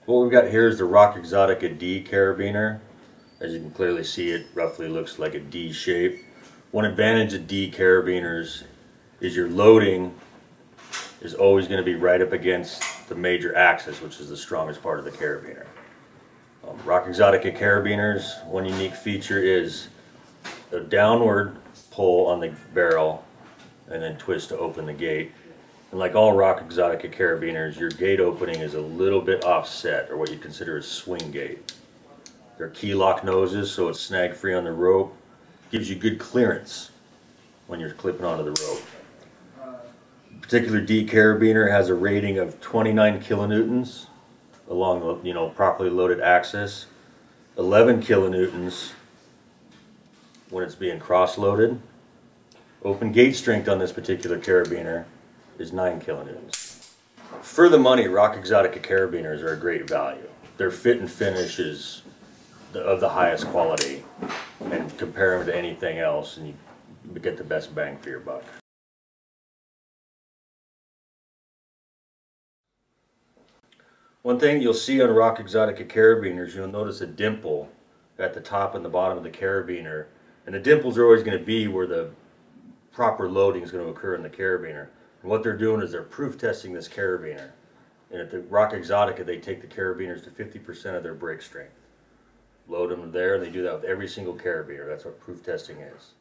What we've got here is the Rock Exotica D Carabiner. As you can clearly see, it roughly looks like a D shape. One advantage of D Carabiners is your loading is always going to be right up against the major axis, which is the strongest part of the carabiner. Rock Exotica Carabiners, one unique feature is a downward pull on the barrel and then twist to open the gate. And like all Rock Exotica Carabiners, your gate opening is a little bit offset, or what you consider a swing gate. They're key lock noses, so it's snag free on the rope. Gives you good clearance when you're clipping onto the rope. The particular D Carabiner has a rating of 29 kilonewtons along the properly loaded axis, 11 kilonewtons when it's being cross-loaded. Open gate strength on this particular carabiner is 9 kilonewtons. For the money, Rock Exotica Carabiners are a great value. Their fit and finish is of the highest quality, and compare them to anything else and you get the best bang for your buck. One thing you'll see on Rock Exotica Carabiners, you'll notice a dimple at the top and the bottom of the carabiner, and the dimples are always going to be where the proper loading is going to occur in the carabiner. And what they're doing is they're proof testing this carabiner. And at the Rock Exotica, they take the carabiners to 50% of their break strength. Load them there, and they do that with every single carabiner. That's what proof testing is.